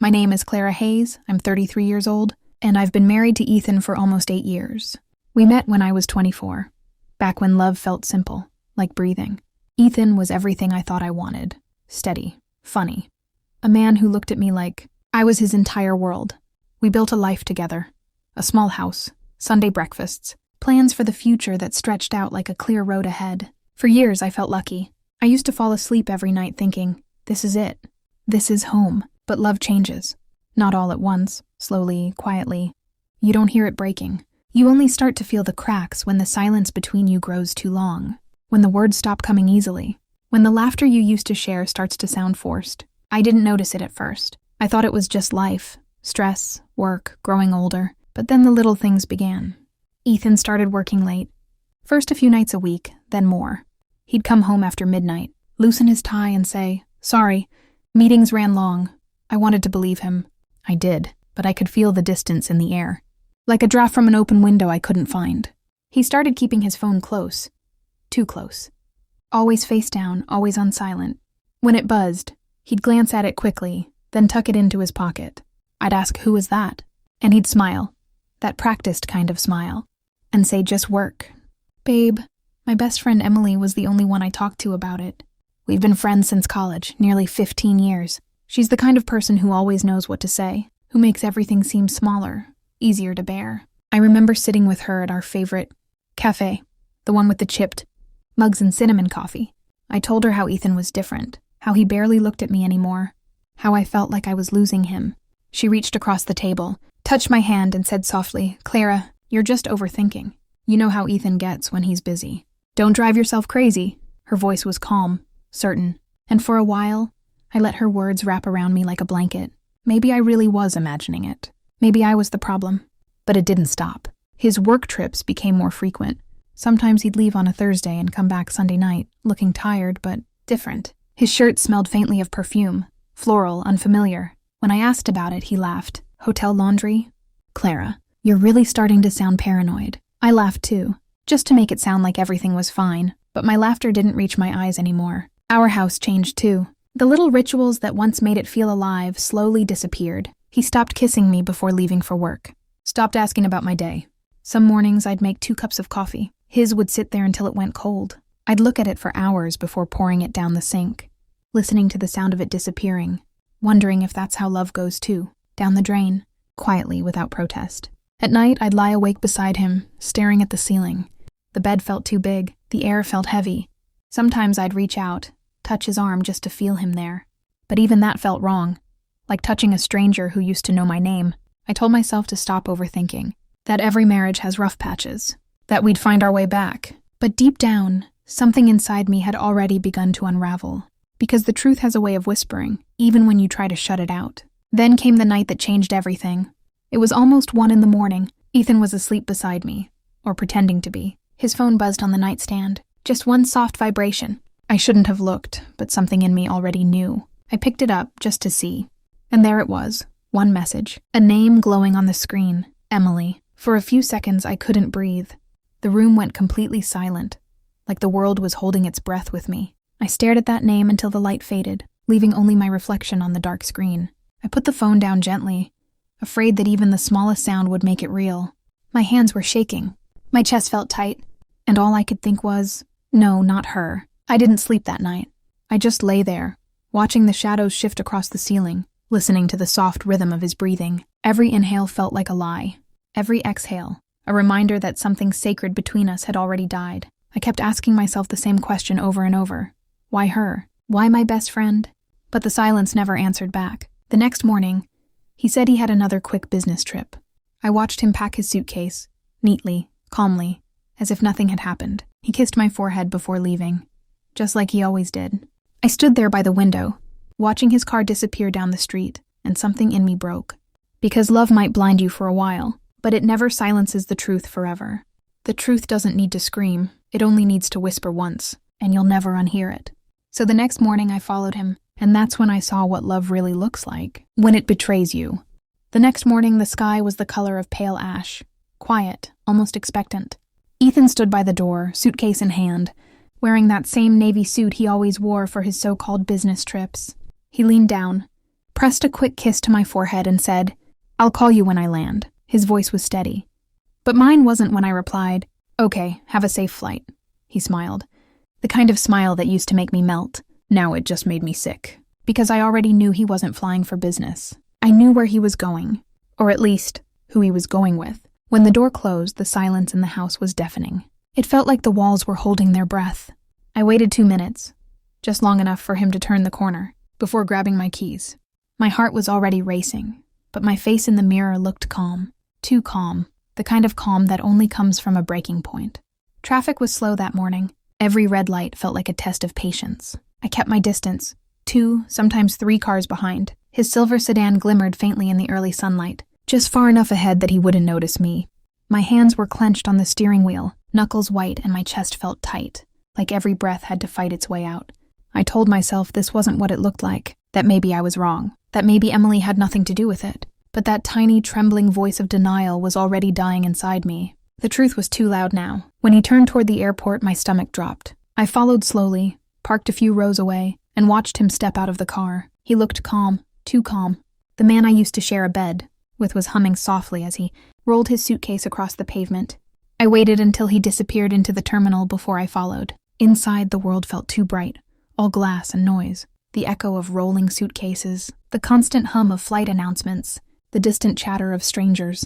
My name is Clara Hayes, I'm 33 years old, and I've been married to Ethan for almost 8 years. We met when I was 24, back when love felt simple, like breathing. Ethan was everything I thought I wanted. Steady, funny. A man who looked at me like I was his entire world. We built a life together. A small house, Sunday breakfasts, plans for the future that stretched out like a clear road ahead. For years, I felt lucky. I used to fall asleep every night thinking, this is it. This is home. But love changes. Not all at once, slowly, quietly. You don't hear it breaking. You only start to feel the cracks when the silence between you grows too long, when the words stop coming easily, when the laughter you used to share starts to sound forced. I didn't notice it at first. I thought it was just life, stress, work, growing older. But then the little things began. Ethan started working late. First a few nights a week, then more. He'd come home after midnight, loosen his tie and say, "Sorry, meetings ran long." I wanted to believe him. I did, but I could feel the distance in the air. Like a draft from an open window I couldn't find. He started keeping his phone close. Too close. Always face down, always on silent. When it buzzed, he'd glance at it quickly, then tuck it into his pocket. I'd ask, "Who was that?" And he'd smile. That practiced kind of smile. And say, "Just work." "Babe, my best friend Emily was the only one I talked to about it. We've been friends since college, nearly 15 years. She's the kind of person who always knows what to say, who makes everything seem smaller, easier to bear." I remember sitting with her at our favorite cafe, the one with the chipped mugs and cinnamon coffee. I told her how Ethan was different, how he barely looked at me anymore, how I felt like I was losing him. She reached across the table, touched my hand and said softly, "Clara, you're just overthinking. You know how Ethan gets when he's busy. Don't drive yourself crazy." Her voice was calm, certain, and for a while, I let her words wrap around me like a blanket. Maybe I really was imagining it. Maybe I was the problem. But it didn't stop. His work trips became more frequent. Sometimes he'd leave on a Thursday and come back Sunday night, looking tired but different. His shirt smelled faintly of perfume, floral, unfamiliar. When I asked about it, he laughed. "Hotel laundry? Clara, you're really starting to sound paranoid." I laughed too, just to make it sound like everything was fine, but my laughter didn't reach my eyes anymore. Our house changed too. The little rituals that once made it feel alive slowly disappeared. He stopped kissing me before leaving for work. Stopped asking about my day. Some mornings I'd make 2 cups of coffee. His would sit there until it went cold. I'd look at it for hours before pouring it down the sink, listening to the sound of it disappearing, wondering if that's how love goes too, down the drain, quietly without protest. At night, I'd lie awake beside him, staring at the ceiling. The bed felt too big. The air felt heavy. Sometimes I'd reach out, touch his arm just to feel him there. But even that felt wrong, like touching a stranger who used to know my name. I told myself to stop overthinking, that every marriage has rough patches, that we'd find our way back. But deep down, something inside me had already begun to unravel, because the truth has a way of whispering, even when you try to shut it out. Then came the night that changed everything. It was almost 1 a.m. Ethan was asleep beside me, or pretending to be. His phone buzzed on the nightstand, just one soft vibration. I shouldn't have looked, but something in me already knew. I picked it up just to see. And there it was, one message, a name glowing on the screen, Emily. For a few seconds, I couldn't breathe. The room went completely silent, like the world was holding its breath with me. I stared at that name until the light faded, leaving only my reflection on the dark screen. I put the phone down gently, afraid that even the smallest sound would make it real. My hands were shaking. My chest felt tight, and all I could think was, no, not her. I didn't sleep that night. I just lay there, watching the shadows shift across the ceiling, listening to the soft rhythm of his breathing. Every inhale felt like a lie. Every exhale, a reminder that something sacred between us had already died. I kept asking myself the same question over and over. Why her? Why my best friend? But the silence never answered back. The next morning, he said he had another quick business trip. I watched him pack his suitcase, neatly, calmly, as if nothing had happened. He kissed my forehead before leaving, just like he always did. I stood there by the window, watching his car disappear down the street, and something in me broke. Because love might blind you for a while, but it never silences the truth forever. The truth doesn't need to scream, it only needs to whisper once, and you'll never unhear it. So the next morning I followed him, and that's when I saw what love really looks like, when it betrays you. The next morning the sky was the color of pale ash, quiet, almost expectant. Ethan stood by the door, suitcase in hand, wearing that same navy suit he always wore for his so-called business trips. He leaned down, pressed a quick kiss to my forehead, and said, "I'll call you when I land." His voice was steady. But mine wasn't when I replied, "Okay, have a safe flight." He smiled. The kind of smile that used to make me melt. Now it just made me sick. Because I already knew he wasn't flying for business. I knew where he was going. Or at least, who he was going with. When the door closed, the silence in the house was deafening. It felt like the walls were holding their breath. I waited 2 minutes, just long enough for him to turn the corner, before grabbing my keys. My heart was already racing, but my face in the mirror looked calm. Too calm. The kind of calm that only comes from a breaking point. Traffic was slow that morning. Every red light felt like a test of patience. I kept my distance, 2, sometimes 3 cars behind. His silver sedan glimmered faintly in the early sunlight, just far enough ahead that he wouldn't notice me. My hands were clenched on the steering wheel, knuckles white, and my chest felt tight, like every breath had to fight its way out. I told myself this wasn't what it looked like, that maybe I was wrong, that maybe Emily had nothing to do with it. But that tiny, trembling voice of denial was already dying inside me. The truth was too loud now. When he turned toward the airport, my stomach dropped. I followed slowly, parked a few rows away, and watched him step out of the car. He looked calm, too calm. The man I used to share a bed with was humming softly as he rolled his suitcase across the pavement. I waited until he disappeared into the terminal before I followed. Inside, the world felt too bright, all glass and noise. The echo of rolling suitcases, the constant hum of flight announcements, the distant chatter of strangers.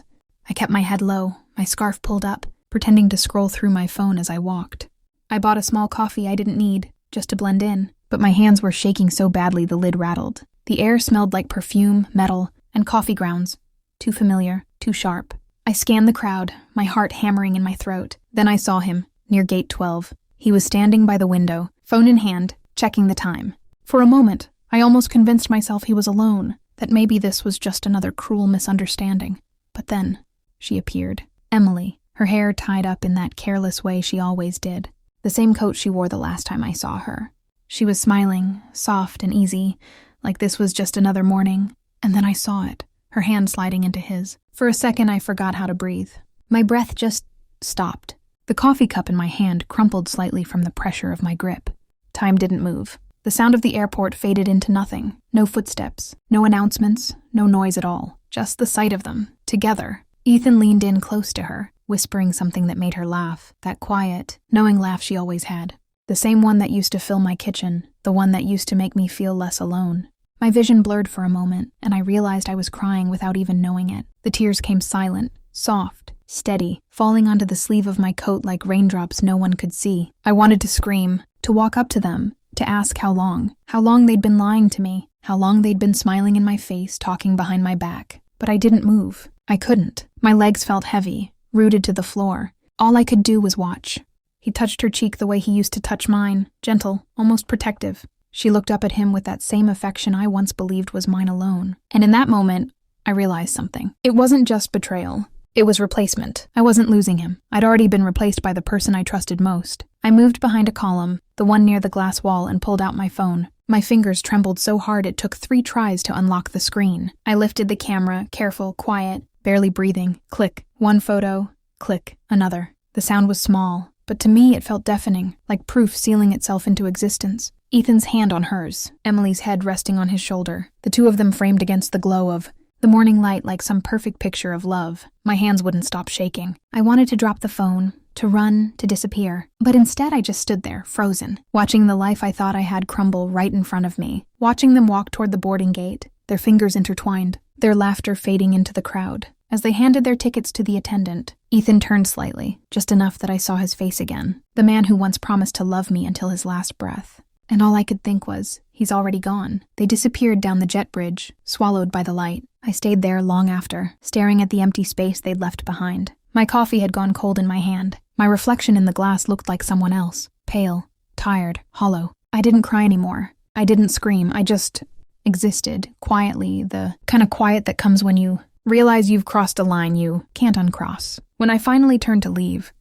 I kept my head low, my scarf pulled up, pretending to scroll through my phone as I walked. I bought a small coffee I didn't need, just to blend in, but my hands were shaking so badly the lid rattled. The air smelled like perfume, metal, and coffee grounds. Too familiar, too sharp. I scanned the crowd, my heart hammering in my throat. Then I saw him, near gate 12. He was standing by the window, phone in hand, checking the time. For a moment, I almost convinced myself he was alone, that maybe this was just another cruel misunderstanding. But then, she appeared. Emily, her hair tied up in that careless way she always did. The same coat she wore the last time I saw her. She was smiling, soft and easy, like this was just another morning. And then I saw it, her hand sliding into his. For a second, I forgot how to breathe. My breath just stopped. The coffee cup in my hand crumpled slightly from the pressure of my grip. Time didn't move. The sound of the airport faded into nothing. No footsteps, no announcements, no noise at all. Just the sight of them, together. Ethan leaned in close to her, whispering something that made her laugh. That quiet, knowing laugh she always had. The same one that used to fill my kitchen, the one that used to make me feel less alone. My vision blurred for a moment, and I realized I was crying without even knowing it. The tears came silent, soft, steady, falling onto the sleeve of my coat like raindrops no one could see. I wanted to scream, to walk up to them, to ask how long they'd been lying to me, how long they'd been smiling in my face, talking behind my back. But I didn't move. I couldn't. My legs felt heavy, rooted to the floor. All I could do was watch. He touched her cheek the way he used to touch mine, gentle, almost protective. She looked up at him with that same affection I once believed was mine alone. And in that moment, I realized something. It wasn't just betrayal. It was replacement. I wasn't losing him. I'd already been replaced by the person I trusted most. I moved behind a column, the one near the glass wall, and pulled out my phone. My fingers trembled so hard it took 3 tries to unlock the screen. I lifted the camera, careful, quiet, barely breathing. Click. One photo. Click. Another. The sound was small, but to me it felt deafening, like proof sealing itself into existence. Ethan's hand on hers, Emily's head resting on his shoulder, the two of them framed against the glow of the morning light like some perfect picture of love. My hands wouldn't stop shaking. I wanted to drop the phone, to run, to disappear. But instead I just stood there, frozen, watching the life I thought I had crumble right in front of me, watching them walk toward the boarding gate, their fingers intertwined, their laughter fading into the crowd. As they handed their tickets to the attendant, Ethan turned slightly, just enough that I saw his face again, the man who once promised to love me until his last breath. And all I could think was, he's already gone. They disappeared down the jet bridge, swallowed by the light. I stayed there long after, staring at the empty space they'd left behind. My coffee had gone cold in my hand. My reflection in the glass looked like someone else, pale, tired, hollow. I didn't cry anymore. I didn't scream. I just existed, quietly, the kind of quiet that comes when you realize you've crossed a line you can't uncross. When I finally turned to leave,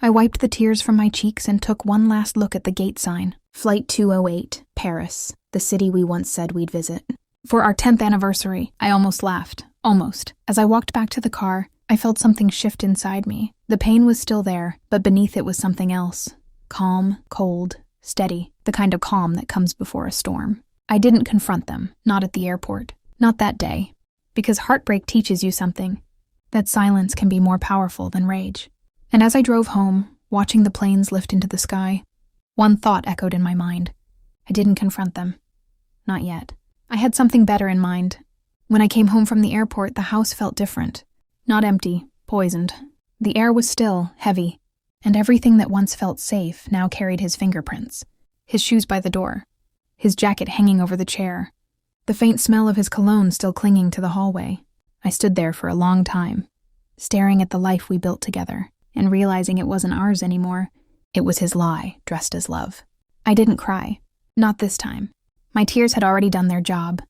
I wiped the tears from my cheeks and took one last look at the gate sign. Flight 208, Paris, the city we once said we'd visit. For our 10th anniversary, I almost laughed. Almost. As I walked back to the car, I felt something shift inside me. The pain was still there, but beneath it was something else. Calm, cold, steady, the kind of calm that comes before a storm. I didn't confront them, not at the airport. Not that day, because heartbreak teaches you something, that silence can be more powerful than rage. And as I drove home, watching the planes lift into the sky, one thought echoed in my mind. I didn't confront them. Not yet. I had something better in mind. When I came home from the airport, the house felt different. Not empty, poisoned. The air was still, heavy, and everything that once felt safe now carried his fingerprints. His shoes by the door, his jacket hanging over the chair, the faint smell of his cologne still clinging to the hallway. I stood there for a long time, staring at the life we built together, and realizing it wasn't ours anymore. It was his lie, dressed as love. I didn't cry. Not this time. My tears had already done their job.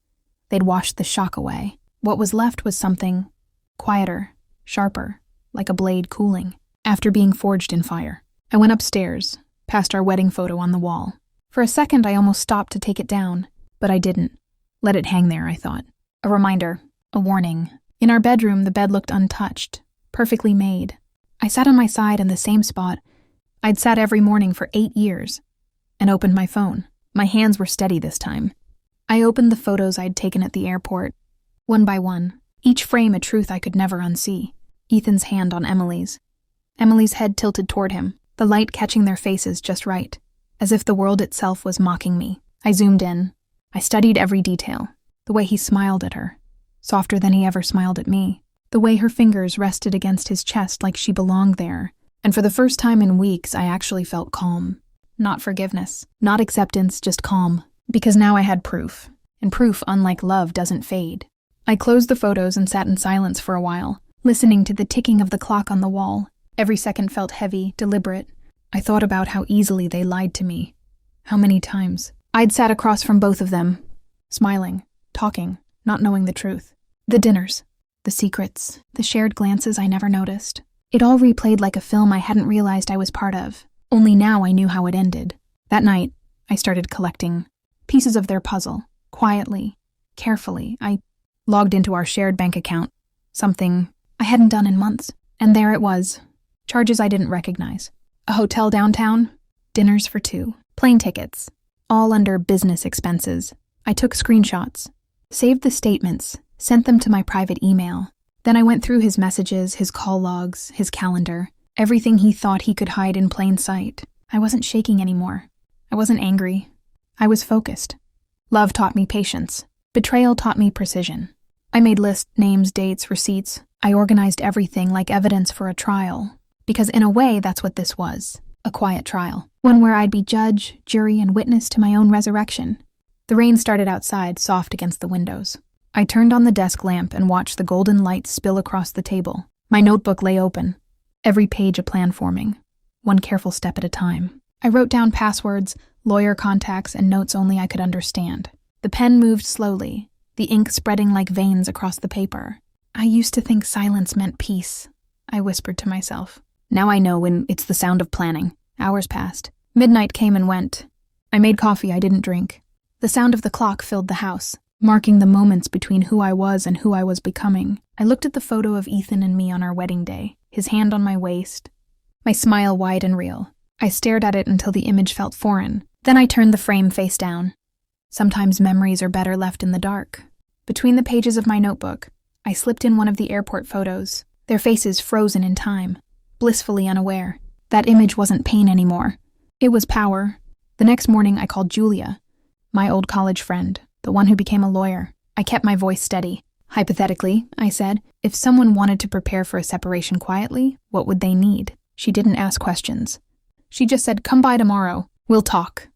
They'd washed the shock away. What was left was something quieter, sharper, like a blade cooling, after being forged in fire. I went upstairs, past our wedding photo on the wall. For a second, I almost stopped to take it down, but I didn't. Let it hang there, I thought. A reminder, a warning. In our bedroom, the bed looked untouched, perfectly made. I sat on my side in the same spot I'd sat every morning for 8 years, and opened my phone. My hands were steady this time. I opened the photos I'd taken at the airport, one by one, each frame a truth I could never unsee. Ethan's hand on Emily's. Emily's head tilted toward him, the light catching their faces just right, as if the world itself was mocking me. I zoomed in. I studied every detail. The way he smiled at her, softer than he ever smiled at me. The way her fingers rested against his chest like she belonged there. And for the first time in weeks, I actually felt calm. Not forgiveness, not acceptance, just calm. Because now I had proof. And proof, unlike love, doesn't fade. I closed the photos and sat in silence for a while, listening to the ticking of the clock on the wall. Every second felt heavy, deliberate. I thought about how easily they lied to me. How many times. I'd sat across from both of them, smiling, talking, not knowing the truth. The dinners, the secrets, the shared glances I never noticed. It all replayed like a film I hadn't realized I was part of. Only now I knew how it ended. That night, I started collecting pieces of their puzzle. Quietly, carefully, I logged into our shared bank account. Something I hadn't done in months. And there it was. Charges I didn't recognize. A hotel downtown, dinners for 2, plane tickets, all under business expenses. I took screenshots, saved the statements, sent them to my private email. Then I went through his messages, his call logs, his calendar, everything he thought he could hide in plain sight. I wasn't shaking anymore. I wasn't angry. I was focused. Love taught me patience. Betrayal taught me precision. I made lists, names, dates, receipts. I organized everything like evidence for a trial. Because in a way, that's what this was. A quiet trial. One where I'd be judge, jury, and witness to my own resurrection. The rain started outside, soft against the windows. I turned on the desk lamp and watched the golden light spill across the table. My notebook lay open, every page a plan forming, one careful step at a time. I wrote down passwords, lawyer contacts, and notes only I could understand. The pen moved slowly, the ink spreading like veins across the paper. I used to think silence meant peace, I whispered to myself. Now I know when it's the sound of planning. Hours passed. Midnight came and went. I made coffee I didn't drink. The sound of the clock filled the house, marking the moments between who I was and who I was becoming. I looked at the photo of Ethan and me on our wedding day, his hand on my waist, my smile wide and real. I stared at it until the image felt foreign. Then I turned the frame face down. Sometimes memories are better left in the dark. Between the pages of my notebook, I slipped in one of the airport photos, their faces frozen in time, blissfully unaware. That image wasn't pain anymore. It was power. The next morning I called Julia, my old college friend, the one who became a lawyer. I kept my voice steady. Hypothetically, I said, if someone wanted to prepare for a separation quietly, what would they need? She didn't ask questions. She just said, come by tomorrow. We'll talk.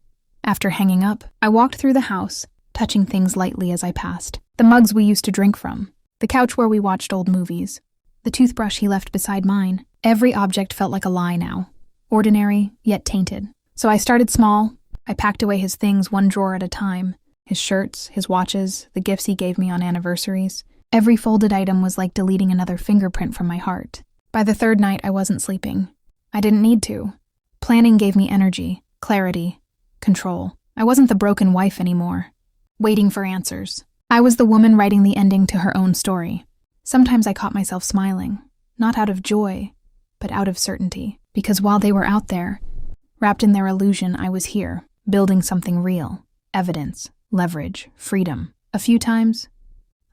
After hanging up, I walked through the house, touching things lightly as I passed. The mugs we used to drink from, the couch where we watched old movies, the toothbrush he left beside mine. Every object felt like a lie now, ordinary yet tainted. So I started small. I packed away his things one drawer at a time. His shirts, his watches, the gifts he gave me on anniversaries. Every folded item was like deleting another fingerprint from my heart. By the third night, I wasn't sleeping. I didn't need to. Planning gave me energy, clarity, control. I wasn't the broken wife anymore, waiting for answers. I was the woman writing the ending to her own story. Sometimes I caught myself smiling, not out of joy, but out of certainty. Because while they were out there, wrapped in their illusion, I was here, building something real. Evidence, leverage, freedom. A few times,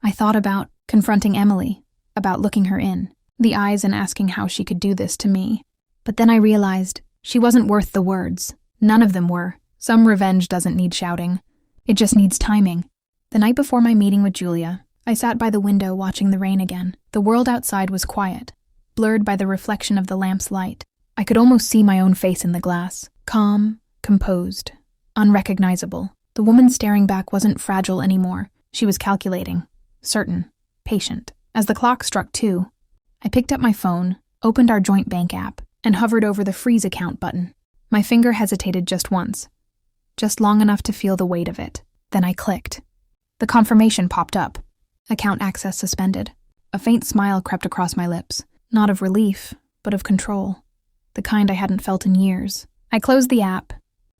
I thought about confronting Emily, about looking her in the eyes and asking how she could do this to me. But then I realized she wasn't worth the words. None of them were. Some revenge doesn't need shouting. It just needs timing. The night before my meeting with Julia, I sat by the window watching the rain again. The world outside was quiet, blurred by the reflection of the lamp's light. I could almost see my own face in the glass, calm, composed, unrecognizable. The woman staring back wasn't fragile anymore. She was calculating, certain, patient. As the clock struck 2, I picked up my phone, opened our joint bank app, and hovered over the freeze account button. My finger hesitated just once, just long enough to feel the weight of it. Then I clicked. The confirmation popped up. Account access suspended. A faint smile crept across my lips, not of relief, but of control, the kind I hadn't felt in years. I closed the app,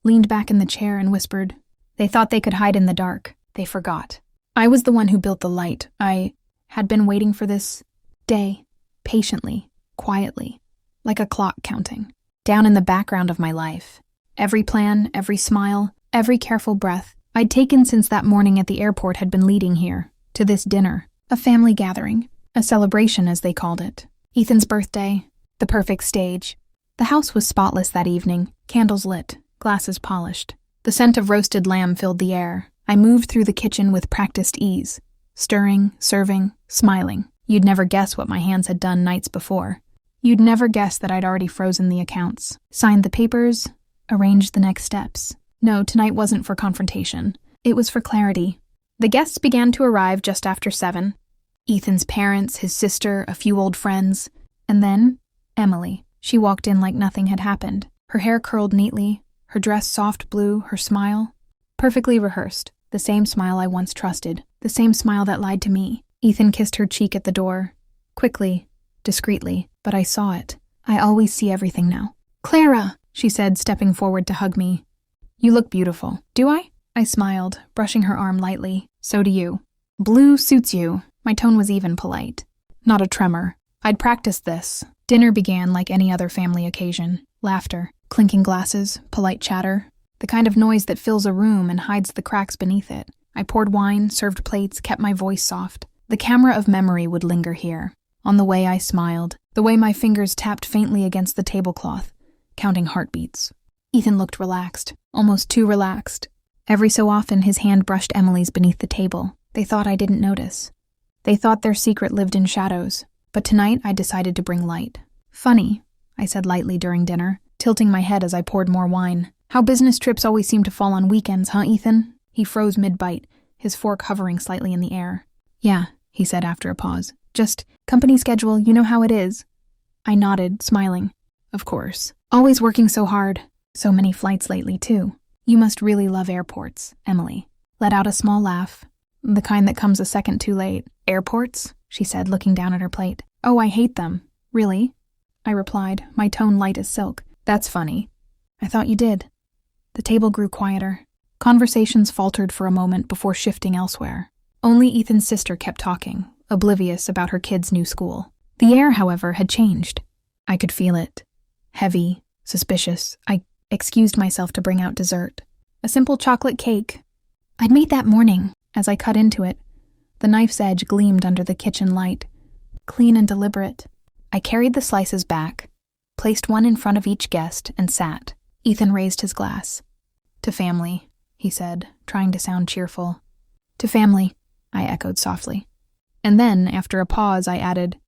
leaned back in the chair and whispered, "They thought they could hide in the dark. They forgot. I was the one who built the light. I had been waiting for this day, patiently, quietly, like a clock counting, down in the background of my life. Every plan, every smile, every careful breath I'd taken since that morning at the airport had been leading here, to this dinner, a family gathering, a celebration as they called it. Ethan's birthday, the perfect stage. The house was spotless that evening, candles lit, glasses polished. The scent of roasted lamb filled the air. I moved through the kitchen with practiced ease, stirring, serving, smiling. You'd never guess what my hands had done nights before. You'd never guess that I'd already frozen the accounts, signed the papers, arranged the next steps. No, tonight wasn't for confrontation. It was for clarity. The guests began to arrive just after 7. Ethan's parents, his sister, a few old friends, and then Emily. She walked in like nothing had happened. Her hair curled neatly, her dress soft blue, her smile perfectly rehearsed. The same smile I once trusted, the same smile that lied to me. Ethan kissed her cheek at the door, quickly, discreetly, but I saw it. I always see everything now. "Clara," she said, stepping forward to hug me. "You look beautiful." "Do I?" I smiled, brushing her arm lightly. "So do you. Blue suits you." My tone was even polite, not a tremor. I'd practiced this. Dinner began like any other family occasion. Laughter, clinking glasses, polite chatter, the kind of noise that fills a room and hides the cracks beneath it. I poured wine, served plates, kept my voice soft. The camera of memory would linger here, on the way I smiled, the way my fingers tapped faintly against the tablecloth, counting heartbeats. Ethan looked relaxed, almost too relaxed. Every so often his hand brushed Emily's beneath the table. They thought I didn't notice. They thought their secret lived in shadows. But tonight I decided to bring light. "Funny," I said lightly during dinner, tilting my head as I poured more wine. "How business trips always seem to fall on weekends, huh, Ethan?" He froze mid-bite, his fork hovering slightly in the air. "Yeah," he said after a pause. "Just company schedule, you know how it is." I nodded, smiling. "Of course. Always working so hard. So many flights lately, too. You must really love airports," Emily let out a small laugh, the kind that comes a second too late. "Airports?" she said, looking down at her plate. "Oh, I hate them." "Really?" I replied, my tone light as silk. "That's funny. I thought you did." The table grew quieter. Conversations faltered for a moment before shifting elsewhere. Only Ethan's sister kept talking, oblivious about her kid's new school. The air, however, had changed. I could feel it. Heavy, suspicious. I excused myself to bring out dessert. A simple chocolate cake I'd made that morning. As I cut into it, the knife's edge gleamed under the kitchen light, clean and deliberate. I carried the slices back, placed one in front of each guest, and sat. Ethan raised his glass. "To family," he said, trying to sound cheerful. "To family," I echoed softly. And then, after a pause, I added,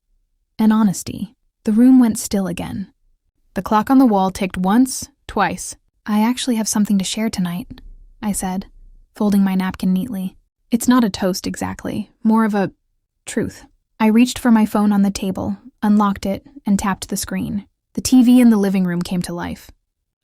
"and honesty." The room went still again. The clock on the wall ticked once, twice. "I actually have something to share tonight," I said, folding my napkin neatly. "It's not a toast exactly, more of a truth." I reached for my phone on the table, unlocked it, and tapped the screen. The TV in the living room came to life.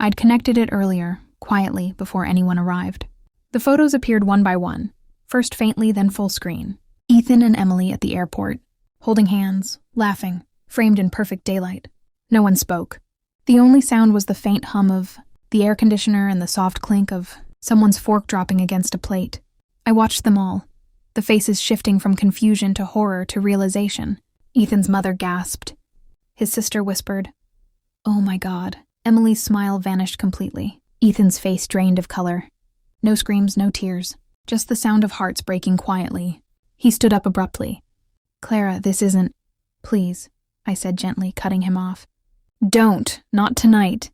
I'd connected it earlier, quietly, before anyone arrived. The photos appeared one by one, first faintly, then full screen. Ethan and Emily at the airport, holding hands, laughing, framed in perfect daylight. No one spoke. The only sound was the faint hum of the air conditioner and the soft clink of someone's fork dropping against a plate. I watched them all, the faces shifting from confusion to horror to realization. Ethan's mother gasped. His sister whispered, "Oh my God." Emily's smile vanished completely. Ethan's face drained of color. No screams, no tears, just the sound of hearts breaking quietly. He stood up abruptly. Clara, this isn't... Please, I said gently, cutting him off. Don't, not tonight.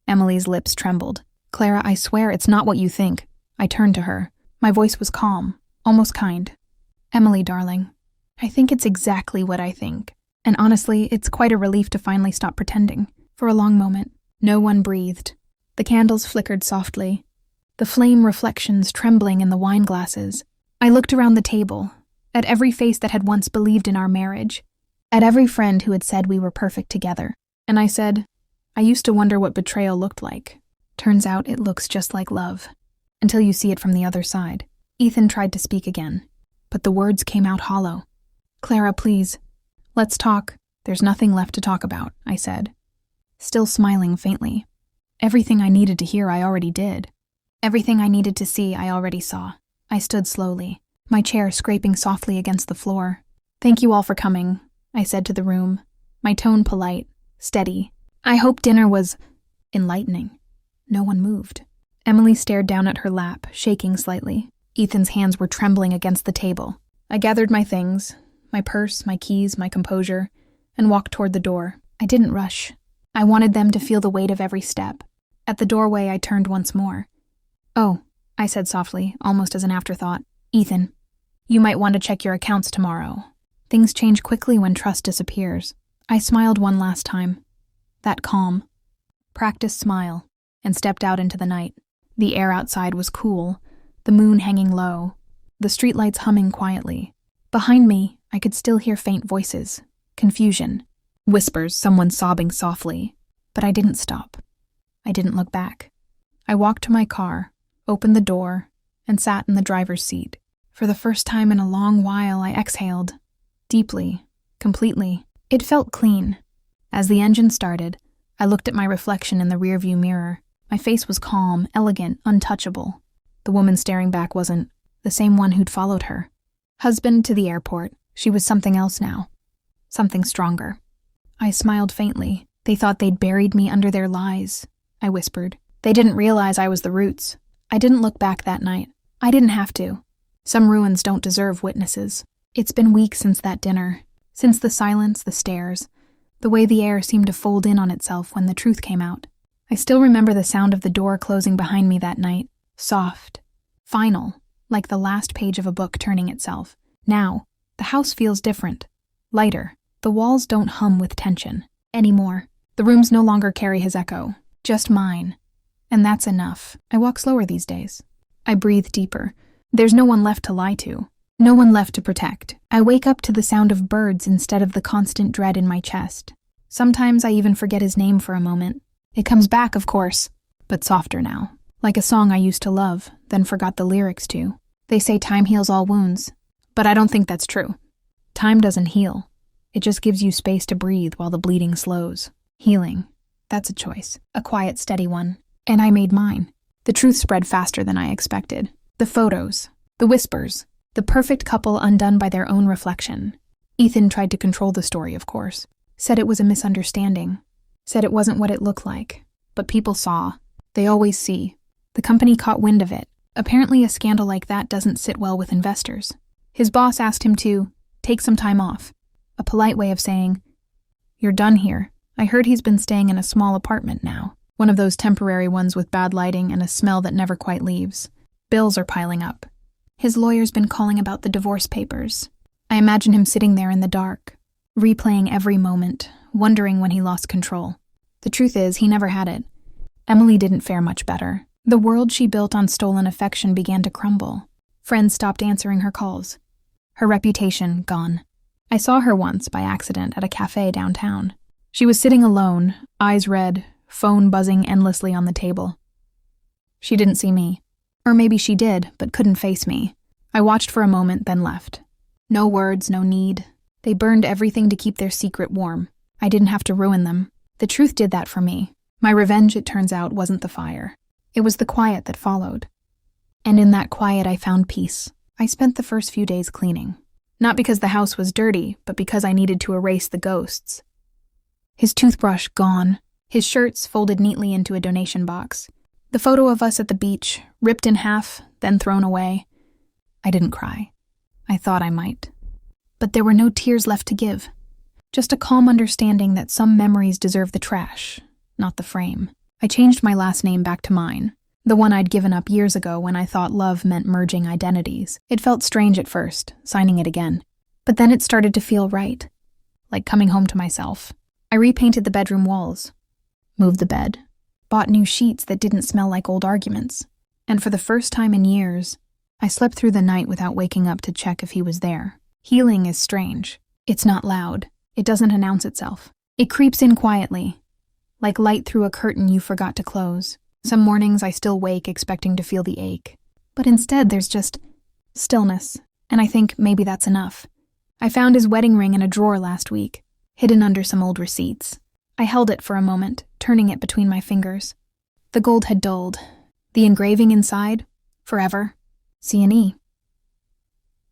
Emily's lips trembled. Clara, I swear it's not what you think. I turned to her. My voice was calm, almost kind. Emily, darling, I think it's exactly what I think. And honestly, it's quite a relief to finally stop pretending. For a long moment, no one breathed. The candles flickered softly, the flame reflections trembling in the wine glasses. I looked around the table, at every face that had once believed in our marriage, at every friend who had said we were perfect together. And I said, I used to wonder what betrayal looked like. Turns out it looks just like love, until you see it from the other side. Ethan tried to speak again, but the words came out hollow. Clara, please, let's talk. There's nothing left to talk about, I said, still smiling faintly. Everything I needed to hear I already did. Everything I needed to see I already saw. I stood slowly, my chair scraping softly against the floor. Thank you all for coming, I said to the room, my tone polite, steady. I hope dinner was enlightening. No one moved. Emily stared down at her lap, shaking slightly. Ethan's hands were trembling against the table. I gathered my things, my purse, my keys, my composure, and walked toward the door. I didn't rush. I wanted them to feel the weight of every step. At the doorway, I turned once more. Oh, I said softly, almost as an afterthought. Ethan, you might want to check your accounts tomorrow. Things change quickly when trust disappears. I smiled one last time. That calm, practiced smile, and stepped out into the night. The air outside was cool, the moon hanging low, the streetlights humming quietly. Behind me, I could still hear faint voices, confusion, whispers, someone sobbing softly. But I didn't stop. I didn't look back. I walked to my car, opened the door, and sat in the driver's seat. For the first time in a long while, I exhaled. Deeply, completely. It felt clean. As the engine started, I looked at my reflection in the rearview mirror. My face was calm, elegant, untouchable. The woman staring back wasn't the same one who'd followed her. Husband to the airport. She was something else now. Something stronger. I smiled faintly. They thought they'd buried me under their lies, I whispered. They didn't realize I was the roots. I didn't look back that night. I didn't have to. Some ruins don't deserve witnesses. It's been weeks since that dinner, since the silence, the stares, the way the air seemed to fold in on itself when the truth came out. I still remember the sound of the door closing behind me that night, soft, final, like the last page of a book turning itself. Now, the house feels different, lighter. The walls don't hum with tension anymore. The rooms no longer carry his echo, just mine. And that's enough. I walk slower these days. I breathe deeper. There's no one left to lie to. No one left to protect. I wake up to the sound of birds instead of the constant dread in my chest. Sometimes I even forget his name for a moment. It comes back, of course, but softer now. Like a song I used to love, then forgot the lyrics to. They say time heals all wounds, but I don't think that's true. Time doesn't heal. It just gives you space to breathe while the bleeding slows. Healing. That's a choice. A quiet, steady one. And I made mine. The truth spread faster than I expected. The photos. The whispers. The perfect couple undone by their own reflection. Ethan tried to control the story, of course. Said it was a misunderstanding. Said it wasn't what it looked like. But people saw. They always see. The company caught wind of it. Apparently a scandal like that doesn't sit well with investors. His boss asked him to take some time off. A polite way of saying, "You're done here. I heard he's been staying in a small apartment now. One of those temporary ones with bad lighting and a smell that never quite leaves. Bills are piling up. His lawyer's been calling about the divorce papers. I imagine him sitting there in the dark, replaying every moment, wondering when he lost control. The truth is, he never had it. Emily didn't fare much better. The world she built on stolen affection began to crumble. Friends stopped answering her calls. Her reputation gone. I saw her once by accident at a cafe downtown. She was sitting alone, eyes red, phone buzzing endlessly on the table. She didn't see me. Or maybe she did, but couldn't face me. I watched for a moment, then left. No words, no need. They burned everything to keep their secret warm. I didn't have to ruin them. The truth did that for me. My revenge, it turns out, wasn't the fire. It was the quiet that followed. And in that quiet I found peace. I spent the first few days cleaning. Not because the house was dirty, but because I needed to erase the ghosts. His toothbrush gone. His shirts folded neatly into a donation box. The photo of us at the beach, ripped in half, then thrown away. I didn't cry. I thought I might. But there were no tears left to give. Just a calm understanding that some memories deserve the trash, not the frame. I changed my last name back to mine, the one I'd given up years ago when I thought love meant merging identities. It felt strange at first, signing it again. But then it started to feel right, like coming home to myself. I repainted the bedroom walls, moved the bed, bought new sheets that didn't smell like old arguments. And for the first time in years, I slept through the night without waking up to check if he was there. Healing is strange. It's not loud. It doesn't announce itself. It creeps in quietly, like light through a curtain you forgot to close. Some mornings I still wake expecting to feel the ache. But instead there's just stillness, and I think maybe that's enough. I found his wedding ring in a drawer last week, hidden under some old receipts. I held it for a moment, turning it between my fingers. The gold had dulled. The engraving inside, forever, C&E.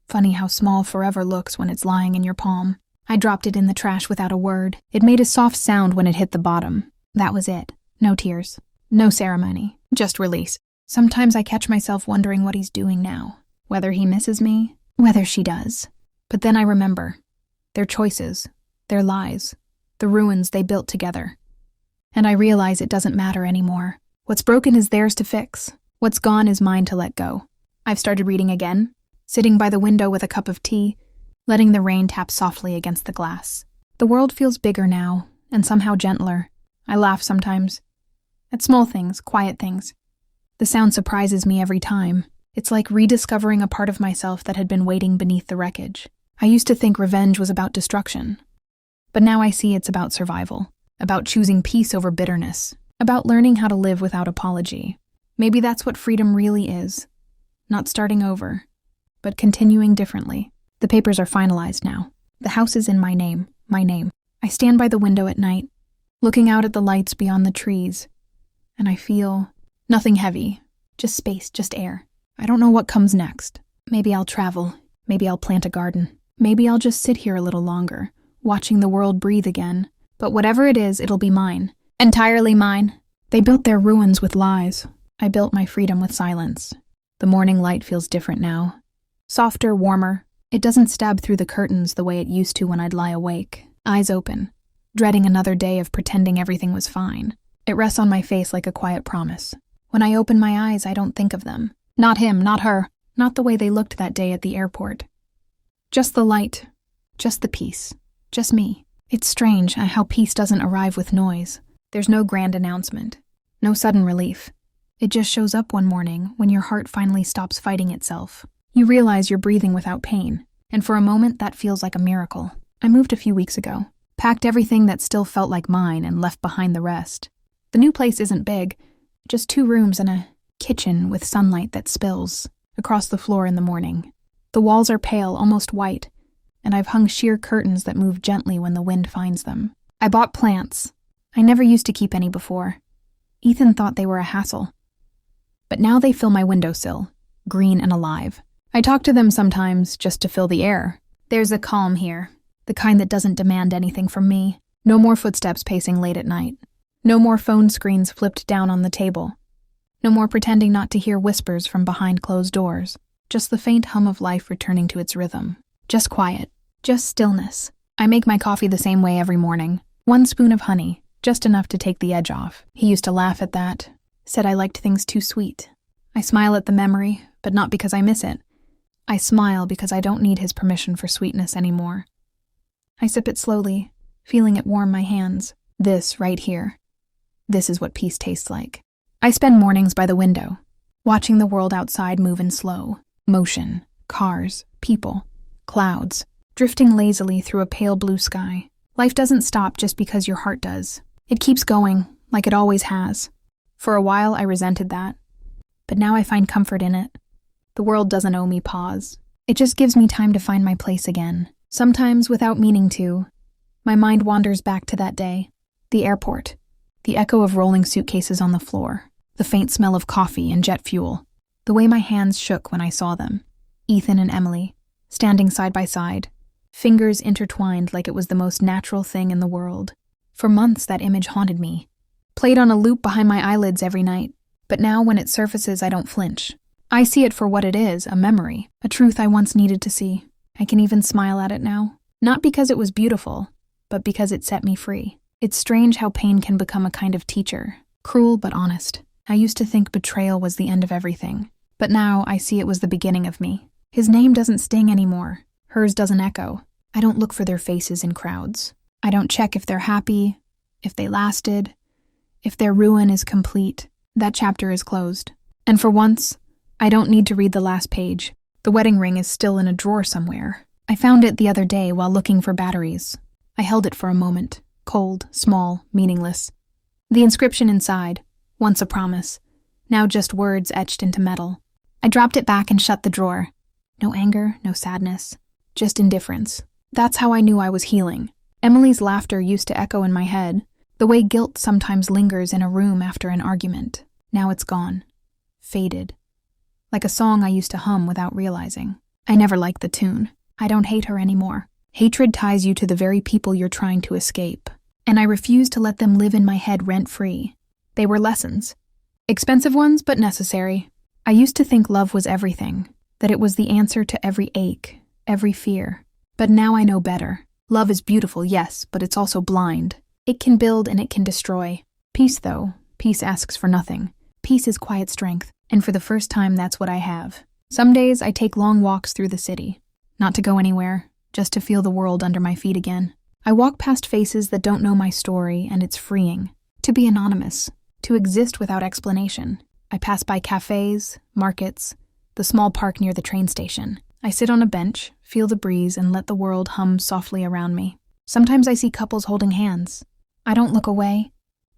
Funny how small forever looks when it's lying in your palm. I dropped it in the trash without a word. It made a soft sound when it hit the bottom. That was it. No tears. No ceremony. Just release. Sometimes I catch myself wondering what he's doing now. Whether he misses me, whether she does. But then I remember. Their choices. Their lies. The ruins they built together. And I realize it doesn't matter anymore. What's broken is theirs to fix. What's gone is mine to let go. I've started reading again, sitting by the window with a cup of tea, letting the rain tap softly against the glass. The world feels bigger now, and somehow gentler. I laugh sometimes. At small things, quiet things. The sound surprises me every time. It's like rediscovering a part of myself that had been waiting beneath the wreckage. I used to think revenge was about destruction. But now I see it's about survival, about choosing peace over bitterness, about learning how to live without apology. Maybe that's what freedom really is. Not starting over, but continuing differently. The papers are finalized now. The house is in my name, my name. I stand by the window at night, looking out at the lights beyond the trees, and I feel nothing heavy, just space, just air. I don't know what comes next. Maybe I'll travel. Maybe I'll plant a garden. Maybe I'll just sit here a little longer, watching the world breathe again. But whatever it is, it'll be mine. Entirely mine. They built their ruins with lies. I built my freedom with silence. The morning light feels different now. Softer, warmer. It doesn't stab through the curtains the way it used to when I'd lie awake, eyes open, dreading another day of pretending everything was fine. It rests on my face like a quiet promise. When I open my eyes, I don't think of them. Not him, not her, not the way they looked that day at the airport. Just the light, just the peace, just me. It's strange how peace doesn't arrive with noise. There's no grand announcement, no sudden relief. It just shows up one morning when your heart finally stops fighting itself. You realize you're breathing without pain, and for a moment that feels like a miracle. I moved a few weeks ago, packed everything that still felt like mine and left behind the rest. The new place isn't big, just 2 rooms and a kitchen with sunlight that spills across the floor in the morning. The walls are pale, almost white, and I've hung sheer curtains that move gently when the wind finds them. I bought plants. I never used to keep any before. Ethan thought they were a hassle. But now they fill my windowsill, green and alive. I talk to them sometimes just to fill the air. There's a calm here, the kind that doesn't demand anything from me. No more footsteps pacing late at night. No more phone screens flipped down on the table. No more pretending not to hear whispers from behind closed doors. Just the faint hum of life returning to its rhythm. Just quiet. Just stillness. I make my coffee the same way every morning. 1 spoon of honey, just enough to take the edge off. He used to laugh at that. Said I liked things too sweet. I smile at the memory, but not because I miss it. I smile because I don't need his permission for sweetness anymore. I sip it slowly, feeling it warm my hands. This, right here. This is what peace tastes like. I spend mornings by the window, watching the world outside move in slow motion. Cars, people, clouds, drifting lazily through a pale blue sky. Life doesn't stop just because your heart does. It keeps going, like it always has. For a while, I resented that. But now I find comfort in it. The world doesn't owe me pause. It just gives me time to find my place again. Sometimes, without meaning to, my mind wanders back to that day. The airport. The echo of rolling suitcases on the floor. The faint smell of coffee and jet fuel. The way my hands shook when I saw them. Ethan and Emily, standing side by side. Fingers intertwined like it was the most natural thing in the world. For months, that image haunted me. Played on a loop behind my eyelids every night. But now when it surfaces, I don't flinch. I see it for what it is, a memory, a truth I once needed to see. I can even smile at it now. Not because it was beautiful, but because it set me free. It's strange how pain can become a kind of teacher, cruel but honest. I used to think betrayal was the end of everything, but now I see it was the beginning of me. His name doesn't sting anymore. Hers doesn't echo. I don't look for their faces in crowds. I don't check if they're happy, if they lasted, if their ruin is complete. That chapter is closed. And for once, I don't need to read the last page. The wedding ring is still in a drawer somewhere. I found it the other day while looking for batteries. I held it for a moment, cold, small, meaningless. The inscription inside, once a promise, now just words etched into metal. I dropped it back and shut the drawer. No anger, no sadness, just indifference. That's how I knew I was healing. Emily's laughter used to echo in my head, the way guilt sometimes lingers in a room after an argument. Now it's gone. Faded. Like a song I used to hum without realizing. I never liked the tune. I don't hate her anymore. Hatred ties you to the very people you're trying to escape. And I refuse to let them live in my head rent-free. They were lessons. Expensive ones, but necessary. I used to think love was everything, that it was the answer to every ache, every fear. But now I know better. Love is beautiful, yes, but it's also blind. It can build and it can destroy. Peace, though, peace asks for nothing. Peace is quiet strength, and for the first time that's what I have. Some days I take long walks through the city. Not to go anywhere, just to feel the world under my feet again. I walk past faces that don't know my story, and it's freeing. To be anonymous, to exist without explanation. I pass by cafes, markets, the small park near the train station. I sit on a bench, feel the breeze, and let the world hum softly around me. Sometimes I see couples holding hands. I don't look away.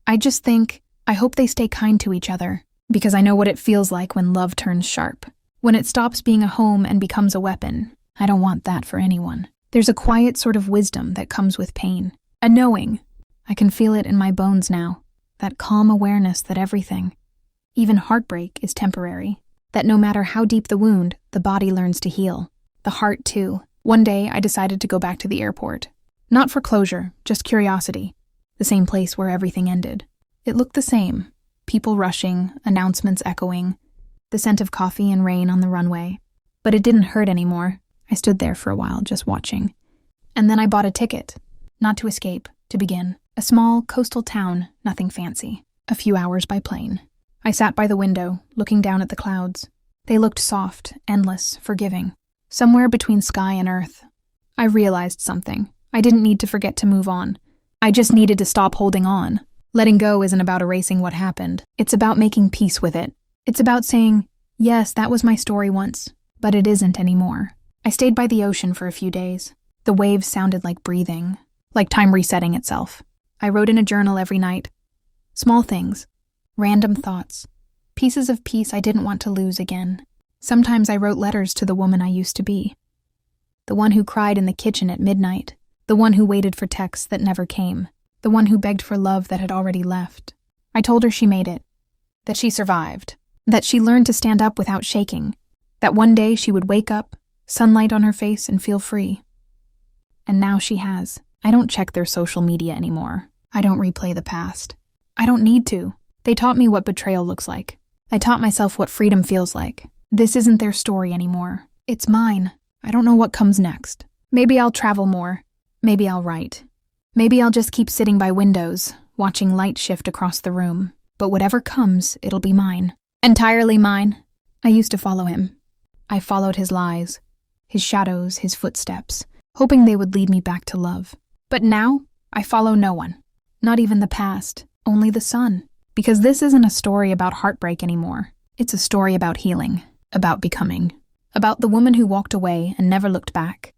I just think, I hope they stay kind to each other, because I know what it feels like when love turns sharp. When it stops being a home and becomes a weapon. I don't want that for anyone. There's a quiet sort of wisdom that comes with pain. A knowing. I can feel it in my bones now. That calm awareness that everything, even heartbreak, is temporary. That no matter how deep the wound, the body learns to heal. The heart, too. One day, I decided to go back to the airport. Not for closure, just curiosity. The same place where everything ended. It looked the same. People rushing, announcements echoing, the scent of coffee and rain on the runway. But it didn't hurt anymore. I stood there for a while, just watching. And then I bought a ticket. Not to escape, to begin. A small, coastal town, nothing fancy. A few hours by plane. I sat by the window, looking down at the clouds. They looked soft, endless, forgiving. Somewhere between sky and earth. I realized something. I didn't need to forget to move on. I just needed to stop holding on. Letting go isn't about erasing what happened. It's about making peace with it. It's about saying, yes, that was my story once, but it isn't anymore. I stayed by the ocean for a few days. The waves sounded like breathing, like time resetting itself. I wrote in a journal every night. Small things. Random thoughts. Pieces of peace I didn't want to lose again. Sometimes I wrote letters to the woman I used to be. The one who cried in the kitchen at midnight. The one who waited for texts that never came. The one who begged for love that had already left. I told her she made it. That she survived. That she learned to stand up without shaking. That one day she would wake up, sunlight on her face, and feel free. And now she has. I don't check their social media anymore. I don't replay the past. I don't need to. They taught me what betrayal looks like. I taught myself what freedom feels like. This isn't their story anymore. It's mine. I don't know what comes next. Maybe I'll travel more. Maybe I'll write. Maybe I'll just keep sitting by windows, watching light shift across the room. But whatever comes, it'll be mine. Entirely mine. I used to follow him. I followed his lies, his shadows, his footsteps, hoping they would lead me back to love. But now, I follow no one. Not even the past, only the sun. Because this isn't a story about heartbreak anymore. It's a story about healing, about becoming. About the woman who walked away and never looked back.